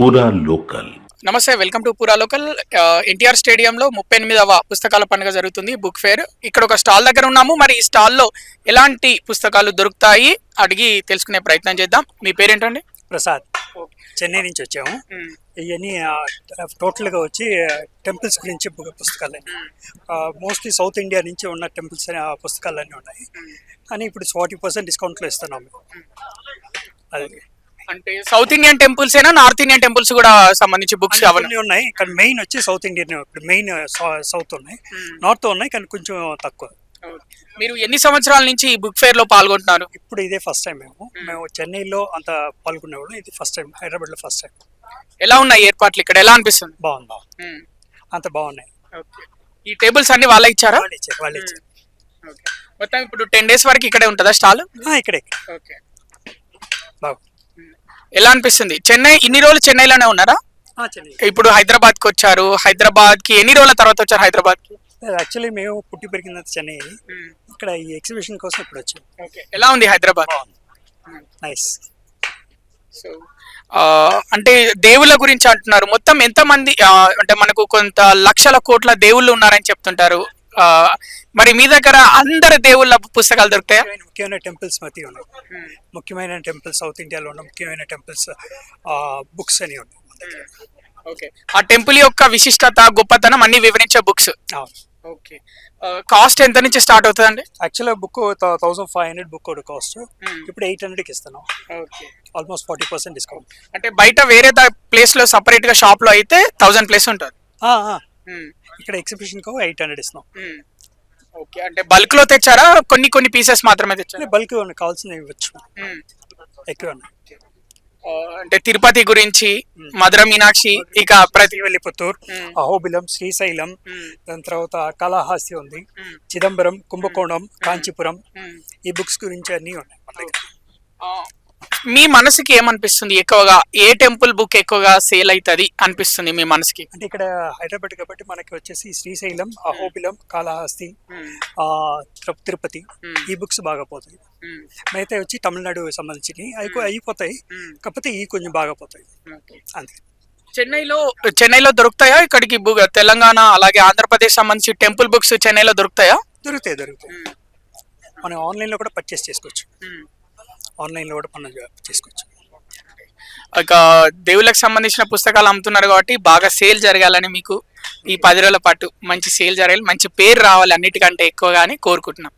పూరా లోకల్. నమస్తే, welcome to పూరా లోకల్. ఎన్టీఆర్ స్టేడియంలో 38వ పుస్తకాల పండుగ జరుగుతుంది, బుక్ ఫేర్. ఇక్కడ ఒక స్టాల్ దగ్గర ఉన్నాము. మరి ఈ స్టాల్లో ఎలాంటి పుస్తకాలు దొరుకుతాయి అడిగి తెలుసుకునే ప్రయత్నం చేద్దాం. మీ పేరేంటండి? ప్రసాద్. చెన్నై నుంచి వచ్చాము. ఇవన్నీ టోటల్గా వచ్చి టెంపుల్స్ గురించి పుస్తకాలన్నీ, మోస్ట్లీ సౌత్ ఇండియా నుంచి ఉన్న టెంపుల్స్ పుస్తకాలన్నీ ఉన్నాయి. కానీ ఇప్పుడు 40% డిస్కౌంట్లో ఇస్తున్నాము. అది అంటే సౌత్ ఇండియన్ టెంపుల్స్ ఏనా, నార్త్ ఇండియన్ టెంపుల్స్ కూడా సంబంధించి బుక్స్ అవన్నీ ఉన్నాయి. కానీ మెయిన్ వచ్చి సౌత్ ఇండియన్, ఇప్పుడు మెయిన్ సౌత్ ఉన్నాయి, నార్త్ ఉన్నాయి, కానీ కొంచెం తక్కువ. మీరు ఎన్ని సంవత్సరాల నుంచి ఈ బుక్ ఫేర్ లో పాల్గొంటున్నారు? ఇప్పుడు ఇదే ఫస్ట్ టైం. మేము చెన్నైలో అంత పాల్గొనేవాళ్ళం, ఇది ఫస్ట్ టైం. హైదరాబాద్ లో ఫస్ట్ టైం. ఎలా ఉన్నాయి ఏర్పాట్లు ఇక్కడ? ఎలా అనిపిస్తుంది? బాగుంది, అంత బాగున్నాయి. ఈ టేబుల్స్ అన్ని వాళ్ళే ఇచ్చారా? వాళ్ళు ఇచ్చారు. మొత్తం ఇప్పుడు 10 days వరకు ఇక్కడే ఉంటుందా స్టాల్? ఇక్కడే. ఎలా అనిపిస్తుంది? చెన్నై ఇన్ని రోజులు చెన్నైలోనే ఉన్నారా? ఇప్పుడు హైదరాబాద్ కి వచ్చారు. హైదరాబాద్ కి ఎన్ని రోజుల తర్వాత వచ్చారు హైదరాబాద్ కి? యాక్చువల్లీ మేము పుట్టి పెరిగింది చెన్నై. ఇక్కడ ఈ ఎగ్జిబిషన్ కోసం ఇప్పుడు వచ్చాం. ఎలా ఉంది హైదరాబాద్? నైస్. సో అంటే దేవుళ్ళ గురించి అంటున్నారు. మొత్తం ఎంత మంది, అంటే మనకు కొంత లక్షల కోట్ల దేవుళ్ళు ఉన్నారని చెప్తుంటారు. మరి మీ దగ్గర అందరి దేవుళ్ళ పుస్తకాలు దొరుకుతాయా? ముఖ్యమైన టెంపుల్స్ మధ్య ఉన్నాయి. ముఖ్యమైన టెంపుల్స్ సౌత్ ఇండియాలో ఉన్న ముఖ్యమైన టెంపుల్స్ బుక్స్ అని ఉన్నాయి. ఆ టెంపుల్ యొక్క విశిష్టత, గొప్పతనం అన్ని వివరించే బుక్స్. ఓకే. కాస్ట్ ఎంత నుంచి స్టార్ట్ అవుతుందండి? యాక్చువల్గా బుక్ 1500 బుక్ కాస్ట్. ఇప్పుడు 800కి ఇస్తున్నాం. Almost 40% discount. అంటే బయట వేరే ప్లేస్ లో సపరేట్ గా షాప్ లో అయితే 1000 ప్లేస్ ఉంటుంది. ఇక్కడ ఎగ్జిబిషన్ కు 800 ఇస్తున్నాం. ఓకే. అంటే బల్క్ లో తెచ్చారా? కొన్ని పీసెస్ మాత్రమే తెచ్చారా? బల్క్ కావాల్సింది ఇవ్వచ్చు, ఎక్కువ. అంటే తిరుపతి గురించి, మధుర మీనాక్షి, ఇక ప్రతివల్లిపుత్తూర్, అహోబిలం, శ్రీశైలం, దాని తర్వాత కాళహస్తి ఉంది, చిదంబరం, కుంభకోణం, కాంచీపురం, ఈ బుక్స్ గురించి అన్ని ఉన్నాయి. మీ మనసుకి ఏమనిపిస్తుంది? ఎక్కువగా ఏ టెంపుల్ బుక్ ఎక్కువగా సేల్ అవుతుంది అనిపిస్తుంది మీ మనసుకి? అంటే ఇక్కడ హైదరాబాద్ కాబట్టి మనకి వచ్చేసి శ్రీశైలం, అహోబిలం, కాళహస్తి, తిరుపతి, ఈ బుక్స్ బాగా పోతాయి. మిగతా వచ్చి తమిళనాడు సంబంధించి అయిపోతాయి, కాకపోతే ఈ కొంచెం బాగా పోతాయి అంతే. చెన్నైలో దొరుకుతాయా? ఇక్కడికి తెలంగాణ అలాగే ఆంధ్రప్రదేశ్ సంబంధించి టెంపుల్ బుక్స్ చెన్నైలో దొరుకుతాయా? దొరుకుతాయి. మనం ఆన్లైన్ లో కూడా పర్చేస్ చేసుకోవచ్చు. ఆన్లైన్లో కూడా మనం చేసుకోవచ్చు. ఇక దేవుళ్ళకి సంబంధించిన పుస్తకాలు అమ్ముతున్నారు కాబట్టి బాగా సేల్ జరగాలని, మీకు ఈ 10 రోజుల పాటు మంచి సేల్ జరగాలి, మంచి పేరు రావాలి అన్నిటికంటే ఎక్కువగానే కోరుకుంటున్నాం.